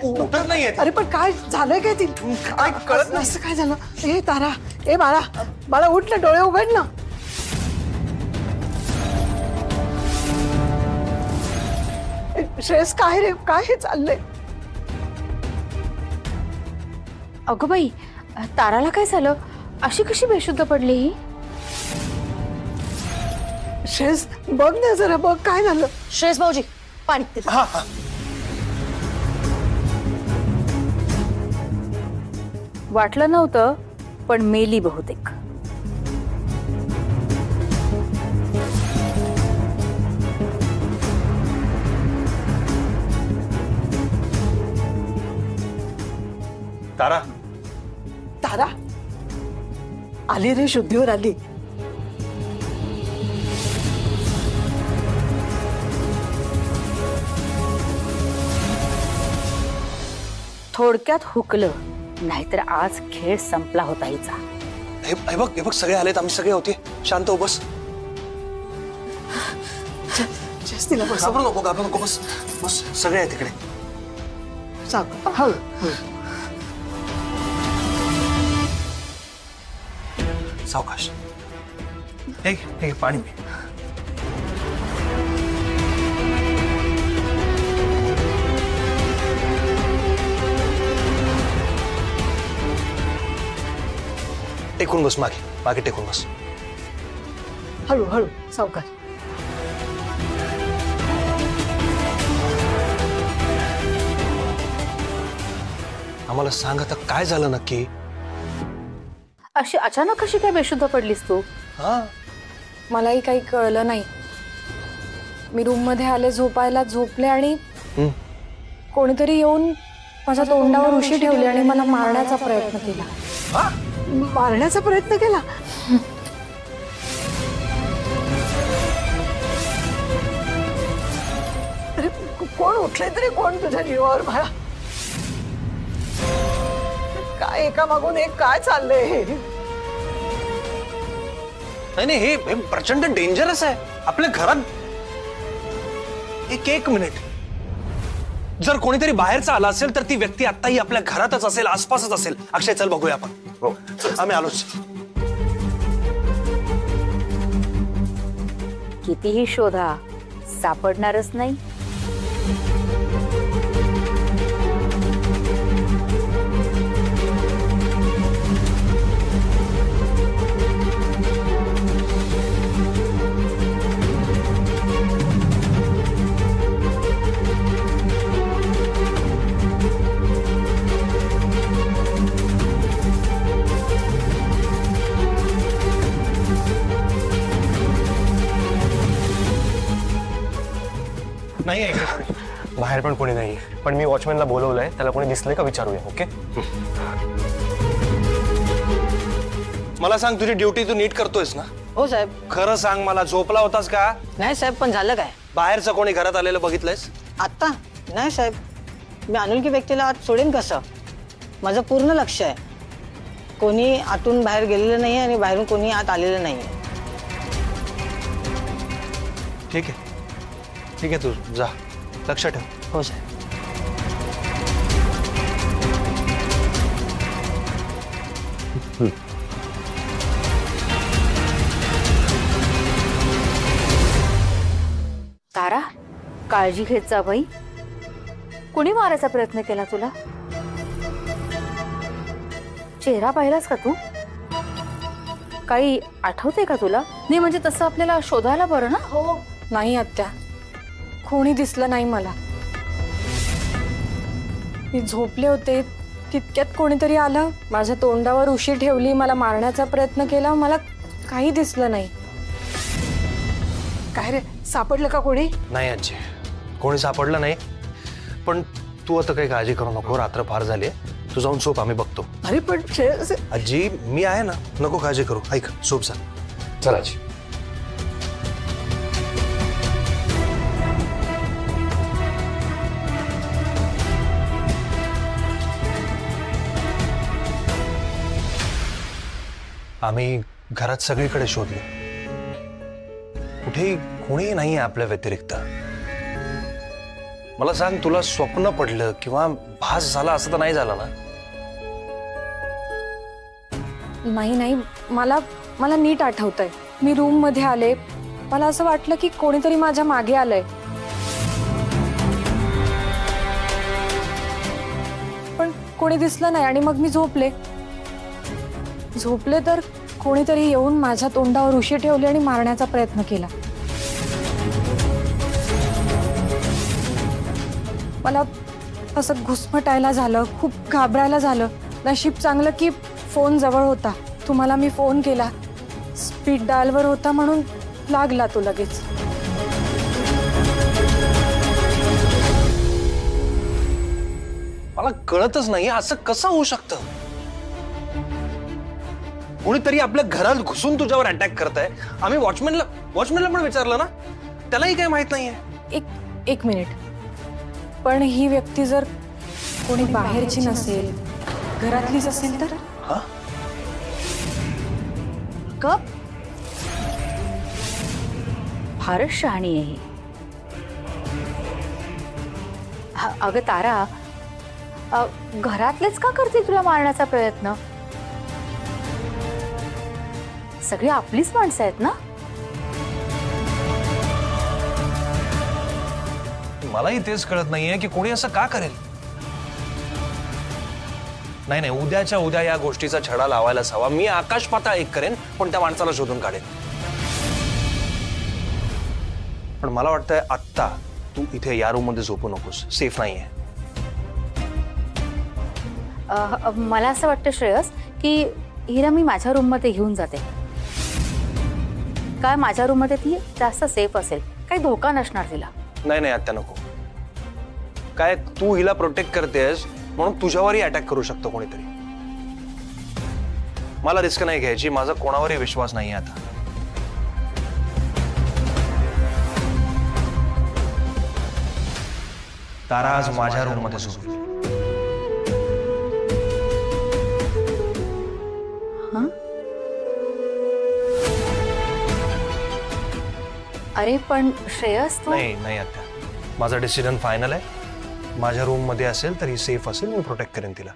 उठत नाहीये. अरे पण काय झालंय काय ती? काय कळत नाही. असं काय झालं? ए तारा, ए बाळा, बाळा उठ ना, डोळे उघड ना. श्रेयस काय रे, काय हे चाललंय? अगं बाई, ताराला काय झालं? अशी कशी बेशुद्ध पडली ही? श्रेयस बघ ना जरा, बघ काय झालं. श्रेयस भाऊजी, पाणी दे. वाटलं नव्हतं, पण मेली बहुतेक. तारा, तारा आली रे, शुद्धीवर आली. थोडक्यात हुकलं, नाहीतर आज खेळ संपला होता हिचा. हे बघ सगळे आलेत, आम्ही सगळे होते. शांत हो, बस. तिला बस. घाबरू नको, बस बस. सगळे आहेत तिकडे. सावकाश. हे पाणी पी. टेकून बस, मागे टेकून बस. हळू हळू, सावकाश. आम्हाला सांग आता काय झालं नक्की? अशी अचानक कशी काय बेशुद्ध पडलीस तू? मलाही काही कळलं नाही. मी रूम मध्ये आले, झोपायला झोपले आणि कोणीतरी येऊन माझ्या तोंडावर उशी ठेवली आणि मला मारण्याचा प्रयत्न केला. मारण्याचा प्रयत्न केला? अरे कोण उठले तरी, कोण तुझ्या जीवावर बाळा? काय एका मागून एक काय चाललंय? नाही, हे प्रचंड डेंजरस आहे. आपल्या घरात एक मिनिट, जर कोणीतरी बाहेरचा आला असेल तर ती व्यक्ती आत्ताही आपल्या घरातच असेल, आसपासच असेल. अक्षय, चल बघूया आपण. हो, आम्ही आलोच. कितीही शोधा, सापडणारच नाही. नाही, बाहेर पण कोणी नाही. पण मी वॉचमॅनला बोलवलंय, त्याला कोणी दिसलंय का विचारूया. ओके? मला सांग, तुझी ड्युटी तू नीट करतोयस ना? हो साहेब. खरं सांग मला, झोपला होतास का? नाही साहेब, पण झालं काय? बाहेरचं कोणी घरात आलेलं बघितलंयस? आत्ता नाही साहेब, मी अनोळखी व्यक्तीला आत सोडेन कसं? माझं पूर्ण लक्ष आहे. कोणी आतून बाहेर गेलेलं नाही आणि बाहेरून कोणी आत आलेलं नाही. ठीक आहे, तू जा, लक्ष ठेव. हो साहेब. तारा, काळजी घेत जा बाई. कुणी मारायचा प्रयत्न केला तुला? चेहरा पाहिलास का तू? काही आठवते का तुला? नाही म्हणजे तसं आपल्याला शोधायला बरं ना. हो, नाही आत्या, कोणी दिसलं नाही मला. मी झोपले होते, तितक्यात कोणीतरी आलं, माझ्या तोंडावर उशी ठेवली, मला मारण्याचा प्रयत्न केला. मला काही दिसलं नाही. काय रे, सापडलं का कोणी? नाही आजी, कोणी सापडलं नाही. पण तू आता काही काळजी करू नको, रात्र फार झाली आहे. तू जाऊन झोप, आम्ही बघतो. अरे पण आजी, मी आहे ना, नको काळजी करू. ऐक, झोप जा. चल आजी. आम्ही घरात सगळीकडे शोधले, कुठेही कोणीही नाहीये आपल्या व्यतिरिक्त. मला सांग, तुला स्वप्न पडलं किंवा भास झाला असं तर नाही झालं ना? नाही, मला मला नीट आठवतंय. मी रूम मध्ये आले, मला असं वाटलं की कोणीतरी माझ्या मागे आलंय, पण कोणी दिसलं नाही आणि मग मी झोपले तर कोणीतरी येऊन माझ्या तोंडावर उशी ठेवली आणि मारण्याचा प्रयत्न केला. मला असं घुसमटायला झालं, खूप घाबरायला झालं. नशीब चांगलं की फोन जवळ होता. तुम्हाला मी फोन केला, स्पीड डायलवर होता म्हणून लागला तो लगेच. मला कळतच नाही असं कसं होऊ शकतं. कोणीतरी आपल्या घरात घुसून तुझ्यावर अटॅक करताय. आम्ही वॉचमॅनला पण विचारलं ना, त्यालाही काही माहित नाहीये. एक मिनिट, पण ही व्यक्ती जर कोणी बाहेरची नसेल, घरातलीच असेल तर? कप फारच शहाणी आहे ही. अगं तारा, घरातलेच का करतील तुला मारण्याचा प्रयत्न? सगळी आपलीच माणसं आहेत ना? मलाही तेच कळत नाहीये की कोणी असं का करेल. नाही, उद्याच्या उद्या या गोष्टीचा छडा लावायलाच हवा. मी आकाश पाताळ एक करेन, पण त्या माणसाला शोधून काढेन. पण मला वाटतंय आत्ता तू इथे या रूम मध्ये झोपू नकोस, सेफ नाहीये. मला असं वाटतं श्रेयस की हिला मी माझ्या रूम मध्ये घेऊन जाते. काय माझ्या रूम मध्ये ती जास्त सेफ असेल, काही धोका नसणार तिला. नाही आत्या नको. काय तू हिला प्रोटेक्ट करतेस म्हणून तुझ्यावरही अटॅक करू शकतो कोणीतरी. मला रिस्क नाही घ्यायची. माझा कोणावरही विश्वास नाही आता. तारा आज माझ्या रूम मध्ये झोपली. अरे पण श्रेयस तू. नाही आत्या, माझा डिसिजन फायनल आहे. माझ्या रूम मध्ये असेल तर ही सेफ असेल. मी प्रोटेक्ट करेन तिला.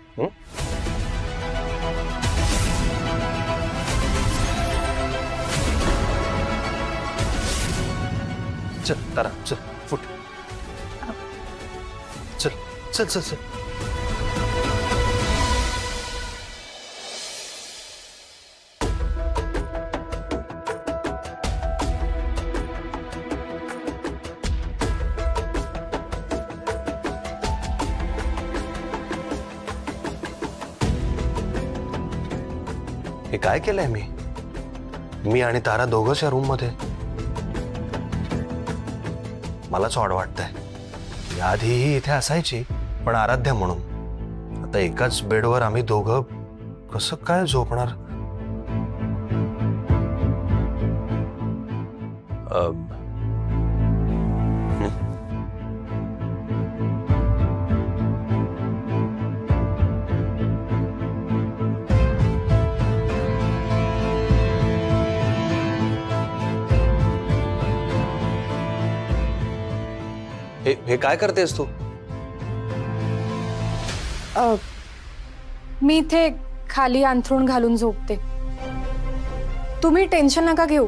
चल तारा, चल फुट. चल. हे काय केलंय मी आणि तारा दोघंच या रूम मध्ये. मलाच ऑड वाटतंय. याआधीही इथे असायची, पण आराध्या म्हणून. आता एकाच बेडवर आम्ही दोघं कसं काय झोपणार? हे काय करतेस तू? मी इथे खाली अंथरूण घालून झोपते. तुम्ही टेन्शन नका घेऊ.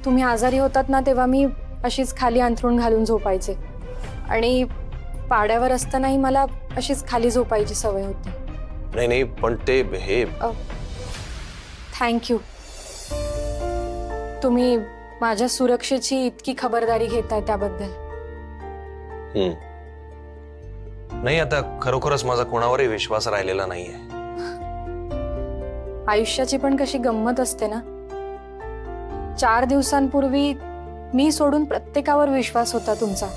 तुम्ही आजारी होतात ना, तेव्हा मी अशीच खाली अंथरूण घालून झोपायचे. आणि पाड्यावर असतानाही मला अशीच खाली झोपायची सवय होती. नाही पण ते हे. थँक्यू. तुम्ही माझ्या सुरक्षेची इतकी खबरदारी घेताय त्याबद्दल. नाही, आता खरोखरच माझा कोणावरही विश्वास राहिलेला नाहीये. आयुष्याची पण कशी गंमत असते ना. 4 दिवसांपूर्वी मी सोडून प्रत्येकावर विश्वास होता तुमचा,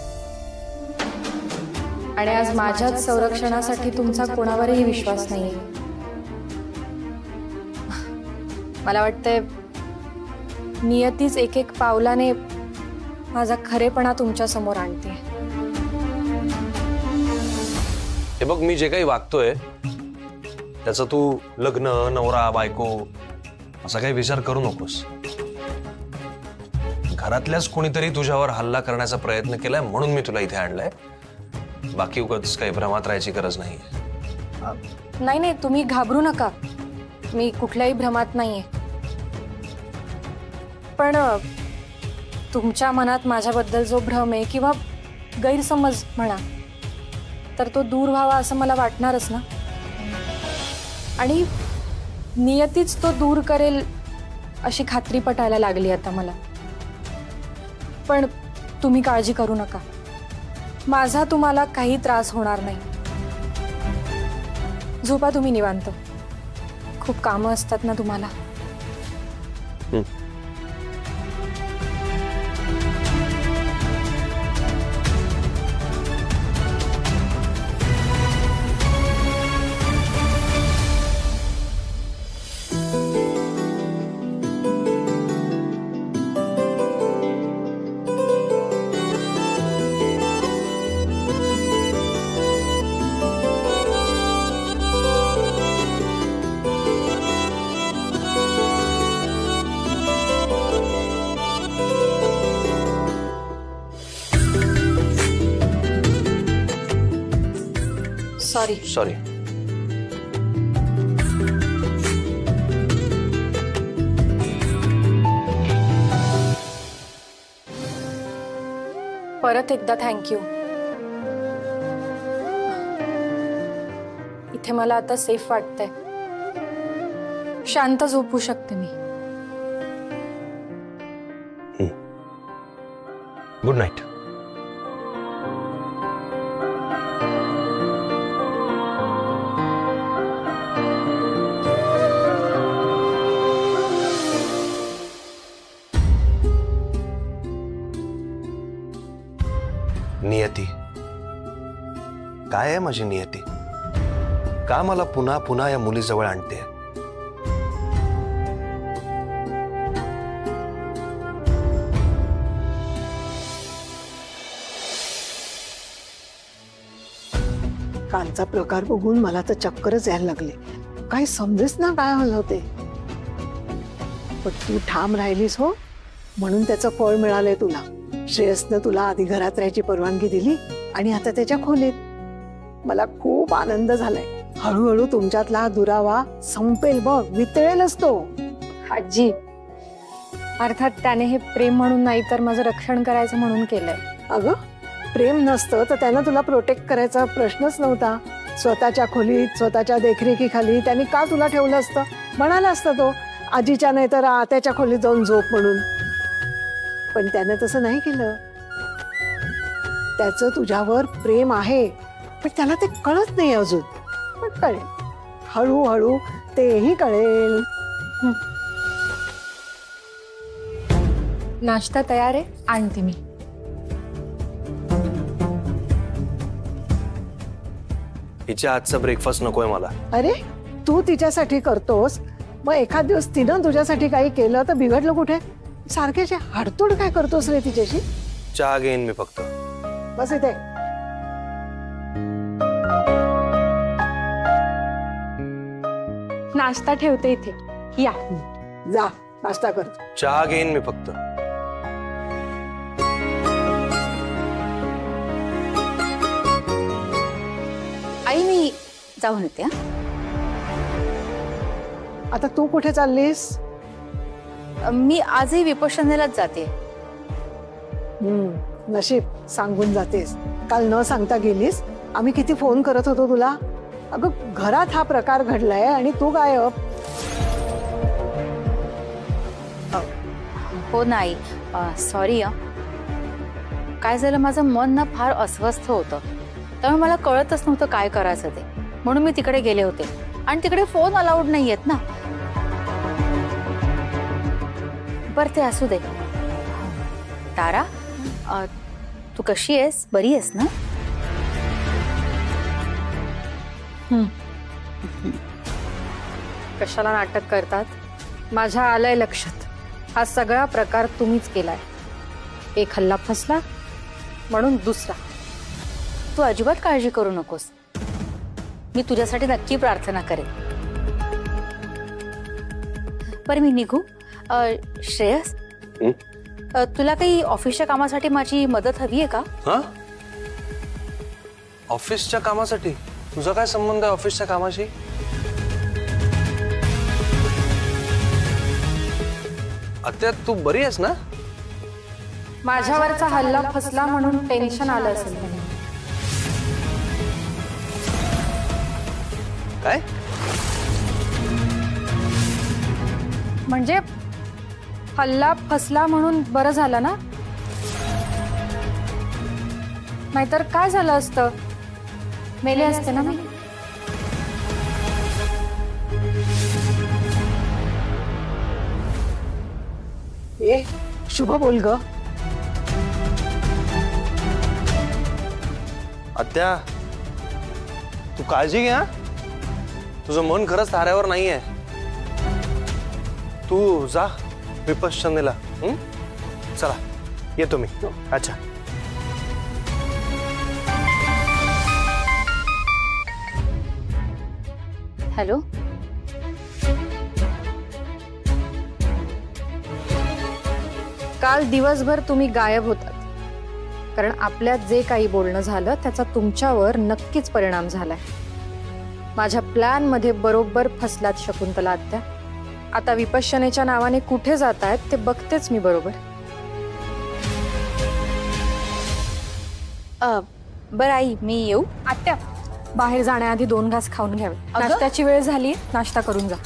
आणि आज माझ्याच संरक्षणासाठी तुमचा कोणावरही विश्वास नाहीये. मला वाटतंय नियतीच एक पावलाने माझा खरेपणा तुमच्या समोर आणते. हे बघ, मी जे काही वागतोय त्याचा तू लग्न, नवरा, बायको असा काही विचार करू नकोस. घरातल्याच कोणीतरी तुझ्यावर हल्ला करण्याचा प्रयत्न केलाय म्हणून मी तुला इथे आणलंय. बाकी उगाच काही भ्रमात राहायची गरज नाही. नाही नाही, तुम्ही घाबरू नका, मी कुठल्याही भ्रमात नाहीये. पण तुमच्या मनात माझ्याबद्दल जो भ्रम आहे किंवा गैरसमज म्हणा, तर तो दूर व्हावा असं मला वाटणारच ना. आणि नियतीच तो दूर करेल अशी खात्री पटायला लागली आता मला. पण तुम्ही काळजी करू नका, माझा तुम्हाला काही त्रास होणार नाही. झोपा तुम्ही निवांत, खूप कामं असतात ना तुम्हाला. सॉरी. परत एकदा थँक्यू. इथे मला आता सेफ वाटतंय, शांत झोपू शकते मी. Good night. नियती, काय आहे माझी नियती? का मला पुन्हा पुन्हा या मुलीजवळ आणते? कालचा प्रकार बघून मला तर चक्करच यायला लागले. काही समजेच ना काय हल होते. पण तू ठाम राहिलीस हो, म्हणून त्याचं फळ मिळालंय तुला. श्रेयसनं तुला आधी घरात राहायची परवानगी दिली आणि आता त्याच्या खोलीत. मला खूप आनंद झालाय. हळूहळू तुमच्यातला हा दुरावा संपेल बघ, वितळेलच तो. आजी, अर्थात त्याने हे प्रेम म्हणून नाही तर माझं रक्षण करायचं म्हणून केलंय. अगं, प्रेम नसतं तर त्यानं तुला प्रोटेक्ट करायचा प्रश्नच नव्हता. स्वतःच्या खोलीत स्वतःच्या देखरेखीखाली त्यांनी का तुला ठेवलं असतं? म्हणाला असता तो, आजीच्या नाही तर आत्याच्या खोलीत जाऊन झोप म्हणून. पण त्यानं तसं नाही केलं. त्याचं तुझ्यावर प्रेम आहे, पण त्याला ते कळत नाही अजून. पण कळेल, हळूहळू तेही कळेल. नाश्ता तयार आहे, आणते मी. हिच्या आजचा ब्रेकफास्ट नकोय मला. अरे, तू तिच्यासाठी करतोस, मग एखाद दिवस तिनं तुझ्यासाठी काही केलं तर बिघडलं कुठे? सारख्याचे हाडतोड काय करतोस रे तिच्याशी? चहा घेईन मी फक्त. बस इथे. नाश्ता ठेवते इथे, या. जा, नाश्ता कर. चहा घेईन मी फक्त. आई, मी जाऊन येते. आता तू कुठे चाललीस? मी आजही विपश्यनेलाच जाते. नशीब, सांगून जातेस. काल न सांगता गेलीस. आम्ही किती फोन करत होतो तुला. अगं, घरात हा प्रकार घडलाय आणि तू गायब. हो नाही, सॉरी. काय झालं, माझं मन ना फार अस्वस्थ होतं, त्यामुळे मला कळतच नव्हतं काय करायचं ते. म्हणून मी तिकडे गेले होते. आणि तिकडे फोन अलाउड नाही आहेत ना. बरं, ते असू दे. तारा, तू कशी आहेस? बरी आहेस ना? कशाला नाटक करतात? माझ्या आलंय लक्षात, हा सगळा प्रकार तुम्हीच केलाय. एक हल्ला फसला म्हणून दुसरा. तू अजिबात काळजी करू नकोस. मी तुझ्यासाठी नक्की प्रार्थना करेन. बरं, मी निघू? श्रेयस, तुला काही ऑफिसच्या कामासाठी माझी मदत हवी आहे का? ऑफिसच्या कामासाठी? तुझा काय संबंध आहे ऑफिसच्या कामाशी? आत्या तू बरी आहेस ना? माझ्यावरचा हल्ला फसला म्हणून टेन्शन आलं असेल त्यांना. काय? म्हणजे हल्ला फसला म्हणून बरं झालं ना, नाहीतर काय झालं असतं, मेले असते ना मी. ए शुभ बोल ग. आत्या तू काळजी घे. तुझं मन खरंच ताऱ्यावर नाहीये. तू जा विपश्यनेला. चला येतो मी. अच्छा. हॅलो. काल दिवसभर तुम्ही गायब होतात, कारण आपल्यात जे काही बोलणं झालं त्याचा तुमच्यावर नक्कीच परिणाम झालाय. माझ्या प्लॅन मध्ये बरोबर फसलात शकुंतला आत्या. आता विपश्यनेच्या नावाने कुठे जात आहेत ते बघतेच मी बरोबर. बरं आई मी येऊ? आत्या बाहेर जाण्याआधी 2 घास खाऊन घ्यावे. नाश्त्याची वेळ झाली, नाश्ता करून जा.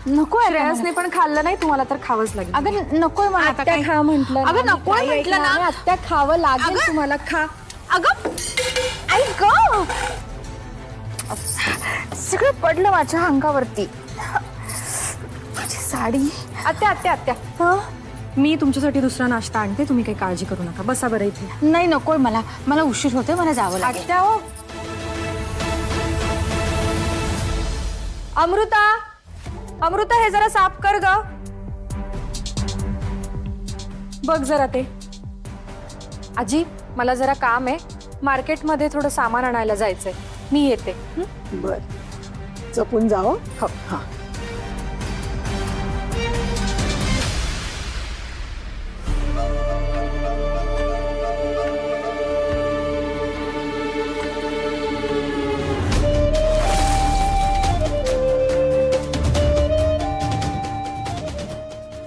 नको. श्रेयसने पण खाल्लं नाही, तुम्हाला तर खावंच लागेल. अगं नकोय मला. आत्या खा म्हटलं. अगं नकोय म्हटलं ना. आत्या खावं लागेल तुम्हाला. खा. अगं ऐक ग, सगळं पडलं माझ्या अंगावरती. माझी साडी. आत्या आत्या आत्या मी तुमच्यासाठी दुसरा नाश्ता आणते, तुम्ही काही काळजी करू नका. बसा बरं इथे. नाही नकोय मला, मला उशीर होतोय, मला जावं लागेल. आत्या हो. अमृता अमृता हे जरा साफ कर ग. बघ जरा ते. आजी मला जरा काम आहे, मार्केटमध्ये थोडं सामान आणायला जायचंय, मी येते. बर जपून जाओ. हो. हा.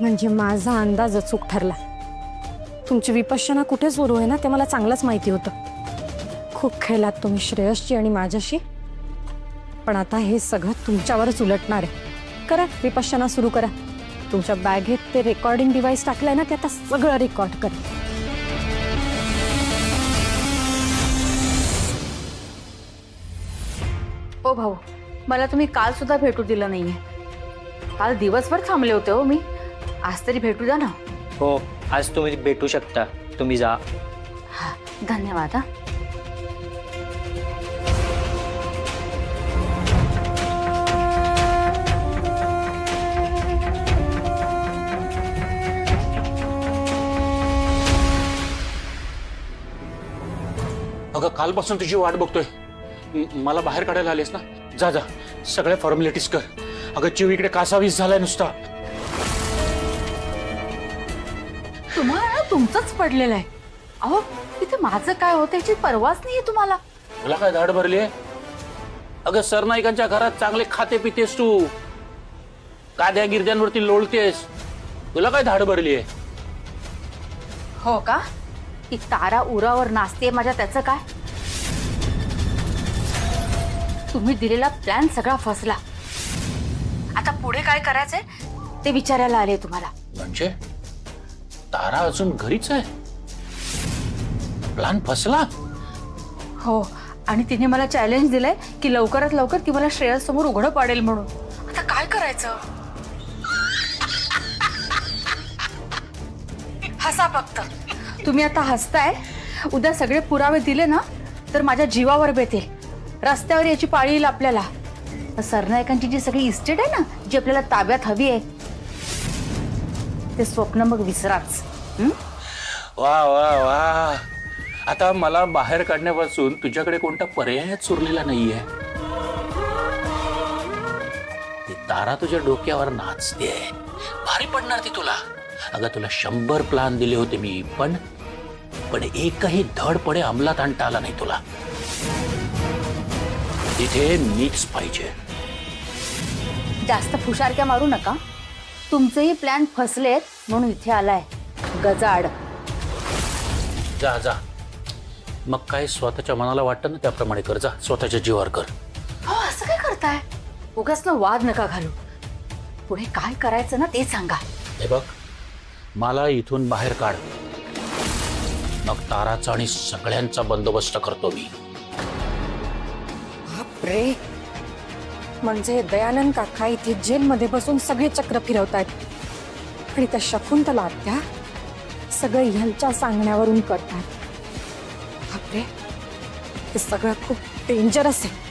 म्हणजे माझा अंदाज अचूक ठरला. तुमची विपश्यना कुठे सुरू आहे ना ते मला चांगलंच माहिती होतं. खूप खेळलात तुम्ही श्रेयसची आणि माझ्याशी, पण आता हे सगळं तुमच्यावरच उलटणार आहे. करा विपश्यना सुरू करा. तुमच्या बॅगेत ते रेकॉर्डिंग डिव्हाइस टाकलंय ना, ते आता सगळं रेकॉर्ड करा. ओ भाऊ, मला तुम्ही काल सुद्धा भेटू दिलं नाहीये. काल दिवसभर थांबले होते हो मी. आज तरी भेटू द्या ना. हो आज तुम्ही भेटू शकता, तुम्ही जा. धन्यवाद. हा अगं कालपासून तुझी वाट बघतोय. मला बाहेर काढायला आलेस ना, जा जा सगळ्या फॉर्मॅलिटीज कर. अगं चिव इकडे कासावीस झालाय नुसता. तुम्हाला तुमचंच पडलेलं आहे. अहो तिथे माझं काय होतं याची परवाच नाहीये तुम्हाला. तुला काय धाड भरली आहे? अगं सरनाईकांच्या घरात चांगले खाते पितेस तू, काद्या गिरद्यांवरती लोळतेस. तुला काय धाड भरली आहे? हो का? ती तारा उरावर नाचते माझ्या, त्याचं काय? तुम्ही दिलेला प्लॅन सगळा फसला. आता पुढे काय करायचंय ते विचारायला आले तुम्हाला. म्हणजे तारा अजून घरीच आहे? प्लॅन फसला? हो, आणि तिने मला चॅलेंज दिलंय की लवकरात लवकर ती मला श्रेयस समोर उघडं पाडेल म्हणून. आता काय करायचं? हसा फक्त. तुम्ही आता हसताय. उद्या सगळे पुरावे दिले ना तर माझ्या जीवावर बेतेल. रस्त्यावर याची पाळी येईल आपल्याला. सरनाईकांची जी सगळी इस्टेट आहे ना, जी आपल्याला ताब्यात हवी आहे, ते स्वप्न मग विसराच. वा वा वा. आता मला बाहेर काढण्यापासून तुझ्याकडे कोणता पर्यायच उरलेला नाहीये. ती तारा तुझ्या डोक्यावर नाचते, भारी पडणार ती तुला. अगं तुला 100 प्लान दिले होते मी, पण एकही धडपडे अंमलात आणता आला नाही तुला. तिथे मीच पाहिजे. जास्त फुशारक्या मारू नका. तुमचेही प्लॅन फसलेत म्हणून इथे आलाय गजाड. जा जा. मग काय स्वतःच्या मनाला वाटतं ना त्याप्रमाणे कर. जा स्वतःच्या जीवावर कर. हो असं काय करताय? उगाच ना वाद नका घालू. पुढे काय करायचं ना ते सांगा. हे बघ, मला इथून बाहेर काढ, मग ताराचा आणि सगळ्यांचा बंदोबस्त करतो मी. बापरे, म्हणजे दयानंद काका इथे जेलमध्ये बसून सगळे चक्र फिरवतायत आणि त्या शकुंतला आत्या सगळं ह्यांच्या सांगण्यावरून करतात. बापरे, हे सगळं खूप डेंजरस आहे.